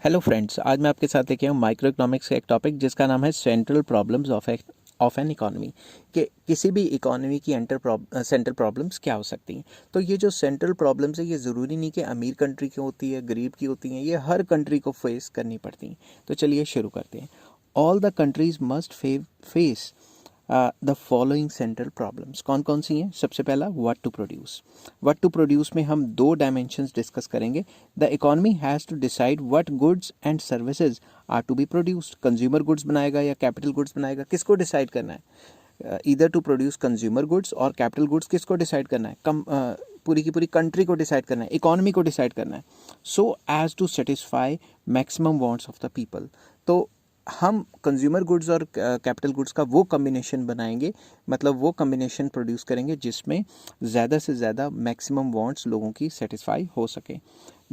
Hello friends, आज मैं आपके साथ लेके आया हूँ माइक्रो इकोनॉमिक्स का एक टॉपिक जिसका नाम है central problems of an economy. कि किसी भी इकोनॉमी की सेंट्रल प्रॉब्लम्स क्या हो सकती हैं। तो ये जो सेंट्रल प्रॉब्लम्स है ये ज़रूरी नहीं कि अमीर कंट्री की होती है, गरीब की होती हैं, ये हर कंट्री को फेस करनी पड़ती हैं। तो चलिए शुरू करते हैं। All the countries must face the following central problems. कौन कौन सी हैं? सबसे पहला, what to produce. What to produce में हम दो डायमेंशंस डिस्कस करेंगे। The economy has to decide what goods and services are to be produced. Consumer goods बनाएगा या कैपिटल गुड्स बनाएगा, किसको डिसाइड करना है? Either to produce consumer goods और कैपिटल गुड्स, किसको डिसाइड करना है? पूरी की पूरी कंट्री को डिसाइड करना है, इकोनॉमी को डिसाइड करना है, so as to satisfy maximum wants of the people. तो हम कंज्यूमर गुड्स और कैपिटल गुड्स का वो कम्बिनेशन बनाएंगे, मतलब वो कम्बिनेशन प्रोड्यूस करेंगे जिसमें ज़्यादा से ज़्यादा मैक्सिमम वांट्स लोगों की सेटिस्फाई हो सके।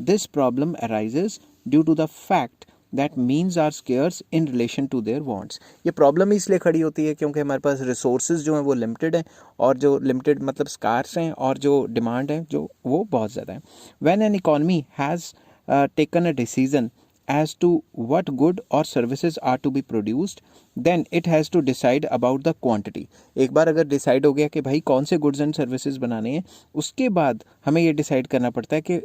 This problem arises due to the fact that means are scarce in relation to their wants. ये प्रॉब्लम इसलिए खड़ी होती है क्योंकि हमारे पास रिसोर्सेज जो हैं वो लिमिटेड हैं, और जो लिमिटेड मतलब स्कार्स हैं, और जो डिमांड है जो वो बहुत ज़्यादा है। When an economy has taken a decision as to what good or services are to be produced, then it has to decide about the quantity. एक बार अगर डिसाइड हो गया कि भाई कौन से गुड्स एंड सर्विसेज बनाने हैं, उसके बाद हमें ये डिसाइड करना पड़ता है कि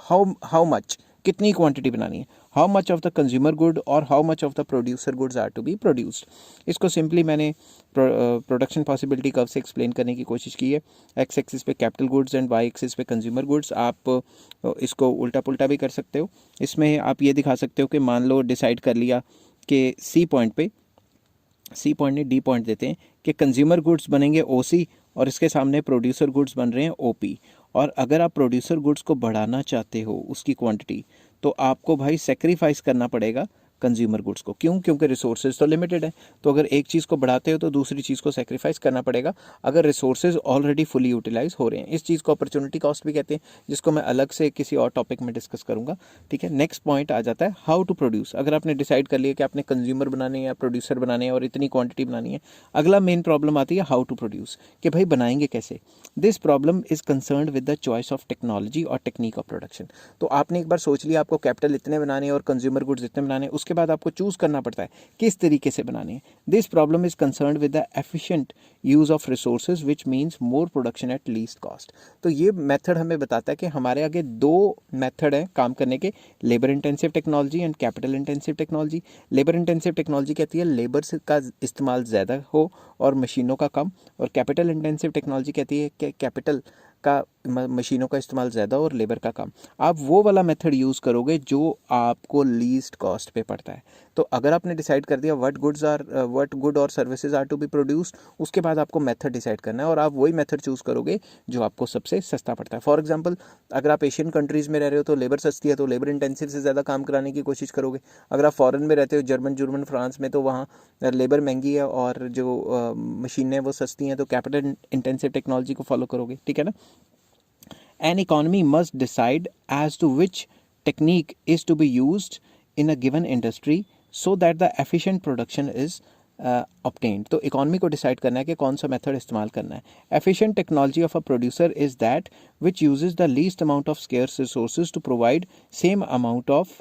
हाउ मच, कितनी क्वांटिटी बनानी है, how much of the consumer good और how much of the producer goods are to be produced. इसको सिंपली मैंने प्रोडक्शन पॉसिबिलिटी कर्व से एक्सप्लेन करने की कोशिश की है। एक्स एक्सिस पे capital goods and Y axis पे कंज्यूमर गुड्स। आप इसको उल्टा पुल्टा भी कर सकते हो। इसमें आप ये दिखा सकते हो कि मान लो डिसाइड कर लिया कि सी पॉइंट ने डी पॉइंट देते हैं कि कंज्यूमर गुड्स बनेंगे ओसी और इसके सामने प्रोड्यूसर गुड्स बन रहे हैं ओपी। और अगर आप प्रोड्यूसर गुड्स को बढ़ाना चाहते हो उसकी क्वांटिटी, तो आपको भाई सेक्रीफाइस करना पड़ेगा कंज्यूमर गुड्स को। क्यों? क्योंकि रिसोर्सेज तो लिमिटेड है। तो अगर एक चीज़ को बढ़ाते हो तो दूसरी चीज़ को सेक्रीफाइस करना पड़ेगा अगर रिसोर्सेज ऑलरेडी फुली यूटिलाइज हो रहे हैं। इस चीज़ को अपॉर्चुनिटी कॉस्ट भी कहते हैं, जिसको मैं अलग से किसी और टॉपिक में डिस्कस करूंगा। ठीक है, नेक्स्ट पॉइंट आ जाता है हाउ टू प्रोड्यूस। अगर आपने डिसाइड कर लिया कि आपने कंज्यूमर बनाने हैं या प्रोड्यूसर बनाने हैं और इतनी क्वांटिटी बनानी है, अगला मेन प्रॉब्लम आती है हाउ टू प्रोड्यूस, कि भाई बनाएंगे कैसे। This problem is concerned with the choice of technology और टेक्निक ऑफ प्रोडक्शन। तो आपने एक बार सोच लिया आपको कैपिटल इतने बनाने हैं और कंज्यूमर गुड्स इतने बनाने हैं, उसके बाद आपको चूज करना पड़ता है किस तरीके से बनाने हैं। This problem is concerned with the efficient use of resources which means more production at least cost. तो ये मेथड हमें बताता है कि हमारे आगे दो मेथड है काम करने के, labour intensive technology and capital intensive technology. Labour intensive technology कहती है लेबर का इस्तेमाल ज़्यादा हो और मशीनों का कम, और कैपिटल इंटेंसिव टेक्नोलॉजी कहती है कि कैपिटल का मशीनों का इस्तेमाल ज़्यादा और लेबर का कम। आप वो वाला मेथड यूज़ करोगे जो आपको लीस्ट कॉस्ट पे पड़ता है। तो अगर आपने डिसाइड कर दिया व्हाट गुड और services are to be produced, उसके बाद आपको मेथड डिसाइड करना है और आप वही मेथड चूज़ करोगे जो आपको सबसे सस्ता पड़ता है। फॉर एग्जांपल, अगर आप एशियन कंट्रीज़ में रह रहे हो तो लेबर सस्ती है तो लेबर इंटेंसिव से ज़्यादा काम कराने की कोशिश करोगे। अगर आप फॉरेन में रहते हो, जर्मन फ्रांस में, तो वहाँ लेबर महंगी है और जो मशीनें वो सस्ती हैं, तो कैपिटल इंटेंसिव टेक्नोलॉजी को फॉलो करोगे। ठीक है ना। An economy must decide as to which technique is to be used in a given industry so that the efficient production is obtained. तो इकोनॉमी को डिसाइड करना है कि कौन सा मेथड इस्तेमाल करना है। Efficient technology of a producer is that which uses the least amount of scarce resources to provide same amount of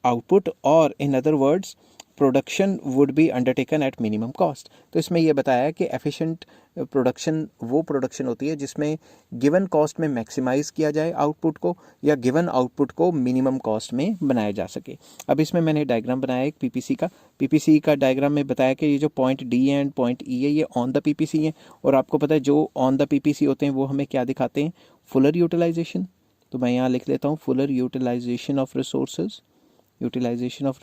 output, और in other words production would be undertaken at minimum cost. तो इसमें यह बताया है कि efficient production वो production होती है जिसमें गिवन कॉस्ट में मैक्सिमाइज किया जाए आउटपुट को, या गिवन आउटपुट को मिनिमम कॉस्ट में बनाया जा सके। अब इसमें मैंने डायग्राम बनाया एक पीपीसी का डायग्राम में बताया कि ये जो पॉइंट डी एंड पॉइंट ई है ये ऑन द पीपीसी है, और आपको पता है जो ऑन द पीपीसी होते हैं वो हमें क्या दिखाते हैं? Fuller utilization. तो मैं यहाँ लिख लेता हूँ फुलर यूटिलाइजेशन ऑफ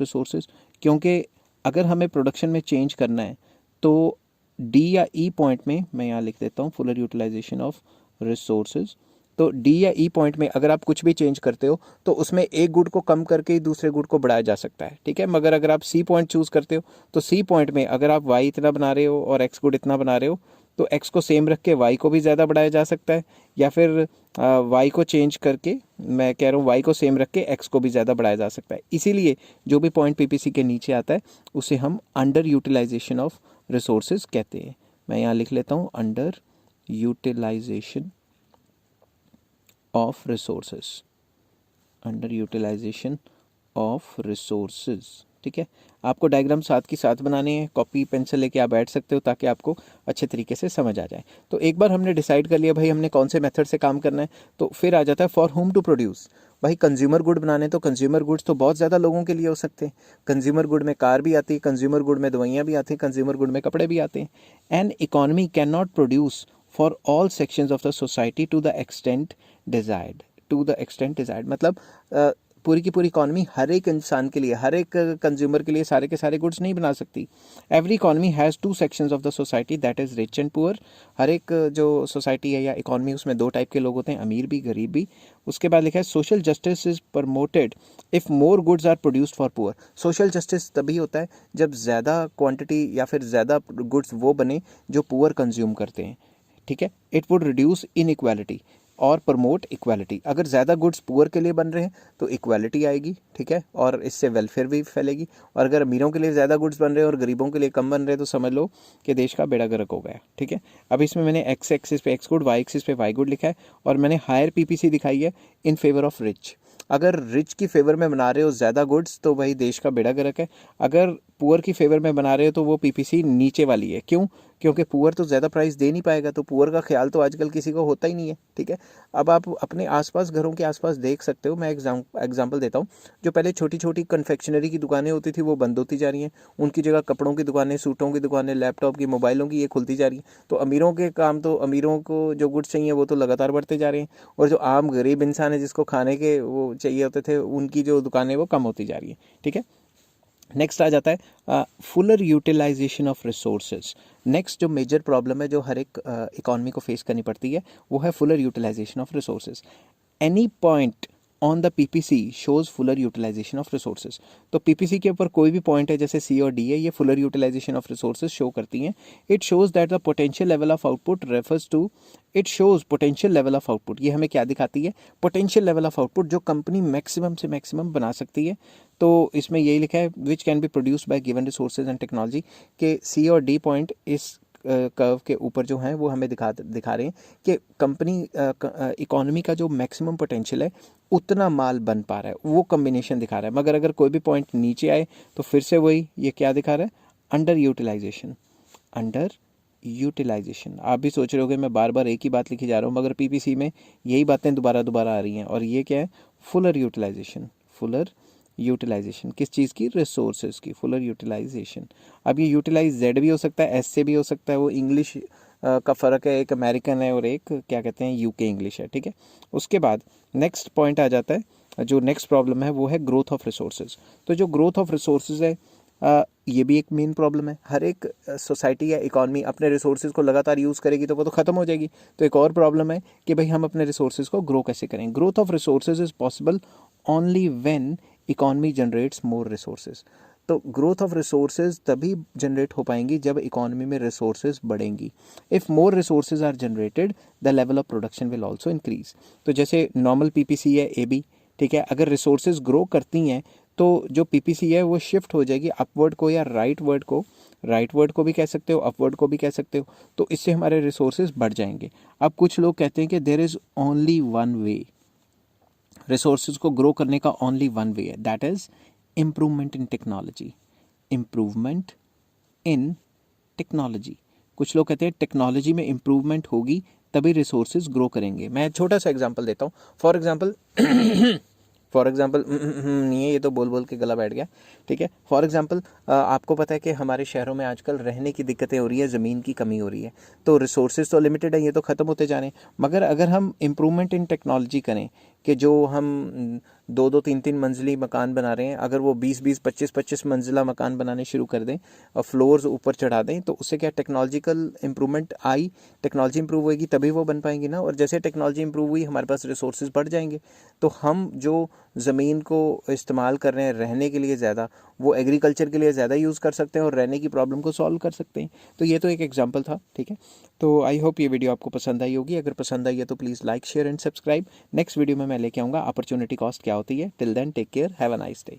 रिसोर्सेज। क्योंकि अगर हमें प्रोडक्शन में चेंज करना है तो डी या ई पॉइंट में, मैं यहाँ लिख देता हूँ फुलर यूटिलाइजेशन ऑफ रिसोर्सेज। तो डी या ई पॉइंट में अगर आप कुछ भी चेंज करते हो तो उसमें एक गुड को कम करके ही दूसरे गुड को बढ़ाया जा सकता है। ठीक है, मगर अगर आप सी पॉइंट चूज करते हो तो सी पॉइंट में अगर आप वाई इतना बना रहे हो और एक्स गुड इतना बना रहे हो, तो एक्स को सेम रख के वाई को भी ज़्यादा बढ़ाया जा सकता है, या फिर वाई को चेंज करके, मैं कह रहा हूँ वाई को सेम रख के एक्स को भी ज़्यादा बढ़ाया जा सकता है। इसीलिए जो भी पॉइंट पीपीसी के नीचे आता है उसे हम अंडर यूटिलाइजेशन ऑफ रिसोर्सेज कहते हैं। मैं यहाँ लिख लेता हूँ under utilization of resources of resources. ठीक है, आपको डायग्राम साथ की साथ बनाने हैं, कॉपी पेंसिल लेके आप बैठ सकते हो ताकि आपको अच्छे तरीके से समझ आ जाए। तो एक बार हमने डिसाइड कर लिया भाई हमने कौन से मेथड से काम करना है, तो फिर आ जाता है फॉर हुम टू प्रोड्यूस। भाई कंज्यूमर गुड बनाने, तो कंज्यूमर गुड्स तो बहुत ज़्यादा लोगों के लिए हो सकते हैं। कंज्यूमर गुड में कार भी आती है, कंज्यूमर गुड में दवाइयाँ भी आती हैं, कंज्यूमर गुड में कपड़े भी आते हैं। An economy can not produce for all sections of the society to the extent desired, मतलब पूरी की पूरी इकॉनमी हर एक इंसान के लिए, हर एक कंज्यूमर के लिए सारे के सारे गुड्स नहीं बना सकती। Every economy has two sections of the society, that is rich and poor. हर एक जो सोसाइटी है या इकॉनमी, उसमें दो टाइप के लोग होते हैं, अमीर भी गरीब भी। उसके बाद लिखा है social justice is promoted if more goods are produced for poor. Social justice तभी होता है जब ज़्यादा क्वान्टिटी या फिर ज़्यादा गुड्स वो बने जो पुअर कंज्यूम करते हैं। ठीक है, इट वुड रिड्यूस इनइक्वालिटी और प्रमोट इक्वालिटी। अगर ज़्यादा गुड्स पुअर के लिए बन रहे हैं तो इक्वालिटी आएगी, ठीक है, और इससे वेलफेयर भी फैलेगी। और अगर अमीरों के लिए ज़्यादा गुड्स बन रहे हैं और गरीबों के लिए कम बन रहे हैं तो समझ लो कि देश का बेड़ा गर्क हो गया। ठीक है, अब इसमें मैंने एक्स एक्सिस पे एक्स गुड, वाई एक्सिस पे वाई गुड लिखा है और मैंने हायर पीपीसी दिखाई है इन फेवर ऑफ रिच। अगर रिच की फेवर में बना रहे हो ज़्यादा गुड्स तो भाई देश का बेड़ा गर्क है। अगर पुअर की फेवर में बना रहे हो तो वो पीपीसी नीचे वाली है। क्यों? क्योंकि पुअर तो ज़्यादा प्राइस दे नहीं पाएगा, तो पुअर का ख्याल तो आजकल किसी को होता ही नहीं है। ठीक है, अब आप अपने आसपास, घरों के आसपास देख सकते हो। मैं एग्जांपल देता हूँ। जो पहले छोटी छोटी कन्फेक्शनरी की दुकानें होती थी वो बंद होती जा रही हैं, उनकी जगह कपड़ों की दुकानें, सूटों की दुकानें, लैपटॉप की, मोबाइलों की, ये खुलती जा रही हैं। तो अमीरों के काम, तो अमीरों को जो गुड्स चाहिए वो तो लगातार बढ़ते जा रहे हैं, और जो आम गरीब इंसान है जिसको खाने के वो चाहिए होते थे, उनकी जो दुकानें वो कम होती जा रही हैं। ठीक है, नेक्स्ट आ जाता है fuller utilization of resources. Next जो मेजर प्रॉब्लम है जो हर एक इकॉनमी को फेस करनी पड़ती है वो है fuller utilization of resources. Any point on the PPC shows fuller utilization of resources. तो पीपीसी के ऊपर कोई भी पॉइंट है जैसे सी और डी है, ये fuller utilization of resources show करती हैं। It shows that the potential level of output refers to, it shows potential level of output. ये हमें क्या दिखाती है? पोटेंशियल लेवल ऑफ आउटपुट, जो कंपनी मैक्सिमम से मैक्सिमम बना सकती है। तो इसमें यही लिखा है which can be produced by given resources and technology, के सी और डी पॉइंट इस कर्व के ऊपर जो हैं वो हमें दिखा रहे हैं कि कंपनी इकोनॉमी का जो मैक्सिमम पोटेंशियल है उतना माल बन पा रहा है, वो कम्बिनेशन दिखा रहा है। मगर अगर कोई भी पॉइंट नीचे आए तो फिर से वही, ये क्या दिखा रहा है? Under utilization. Under utilization. आप भी सोच रहे होगे मैं बार बार एक ही बात लिखी जा रहा हूँ, मगर पीपीसी में यही बातें दोबारा दोबारा आ रही हैं। और ये क्या है? Fuller utilisation. फुलर यूटिलाइजेशन किस चीज़ की? रिसोर्सेज की। Fuller utilization. अब ये यूटिलाइज जेड भी हो सकता है, एस से भी हो सकता है, वो इंग्लिश का फ़र्क है, एक अमेरिकन है और एक क्या कहते हैं यूके इंग्लिश है। ठीक है, उसके बाद नेक्स्ट पॉइंट आ जाता है, जो नेक्स्ट प्रॉब्लम है वो है ग्रोथ ऑफ रिसोर्सेज। तो जो ग्रोथ ऑफ रिसोर्सेज है ये भी एक मेन प्रॉब्लम है। हर एक सोसाइटी या इकॉनमी अपने रिसोर्सेज को लगातार यूज़ करेगी तो वो तो ख़त्म हो जाएगी। तो एक और प्रॉब्लम है कि भाई हम अपने रिसोर्सेज को ग्रो कैसे करें। Growth of resources is possible only when economy generates more resources. तो ग्रोथ ऑफ रिसोर्सेज तभी जनरेट हो पाएंगी जब इकॉनमी में रिसोर्सेज बढ़ेंगी। If more resources are generated the level of production will also increase. तो जैसे नॉर्मल पीपीसी है ए बी, ठीक है, अगर रिसोर्सेज ग्रो करती हैं तो जो पीपीसी है वो शिफ्ट हो जाएगी अपवर्ड को या राइट वर्ड को। राइट वर्ड को भी कह सकते हो, अपवर्ड को भी कह सकते हो। तो इससे हमारे रिसोर्सेज बढ़ जाएंगे। अब कुछ लोग कहते हैं कि there is only one way, resources को ग्रो करने का ओनली वन वे है, that is improvement in technology. Improvement in technology. कुछ लोग कहते हैं टेक्नोलॉजी में इम्प्रूवमेंट होगी तभी रिसोर्सेज ग्रो करेंगे। मैं छोटा सा एग्जांपल देता हूँ। फॉर एग्जांपल नहीं है, ये तो बोल बोल के गला बैठ गया। ठीक है, फॉर एग्जांपल आपको पता है कि हमारे शहरों में आजकल रहने की दिक्कतें हो रही है, ज़मीन की कमी हो रही है। तो रिसोर्सेज तो लिमिटेड है, ये तो ख़त्म होते जा रहे हैं। मगर अगर हम इम्प्रूवमेंट इन टेक्नोलॉजी करें कि जो हम 2-2 3-3 मंजिली मकान बना रहे हैं, अगर वो 20-20 25-25 मंजिला मकान बनाने शुरू कर दें और फ्लोर्स ऊपर चढ़ा दें, तो उससे क्या टेक्नोलॉजिकल इंप्रूवमेंट आई, टेक्नोलॉजी इंप्रूव होगी तभी वो बन पाएंगी ना। और जैसे टेक्नोलॉजी इंप्रूव हुई हमारे पास रिसोर्सेज बढ़ जाएंगे। तो हम जो ज़मीन को इस्तेमाल कर रहे हैं रहने के लिए ज़्यादा, वो एग्रीकल्चर के लिए ज़्यादा यूज़ कर सकते हैं और रहने की प्रॉब्लम को सॉल्व कर सकते हैं। तो ये तो एक एग्जांपल था। ठीक है, तो आई होप ये वीडियो आपको पसंद आई होगी। अगर पसंद आई है तो please like, share and subscribe. Next video में मैं लेके आऊँगा अपॉर्चुनिटी कॉस्ट क्या होती है। Till then take care, have a nice day.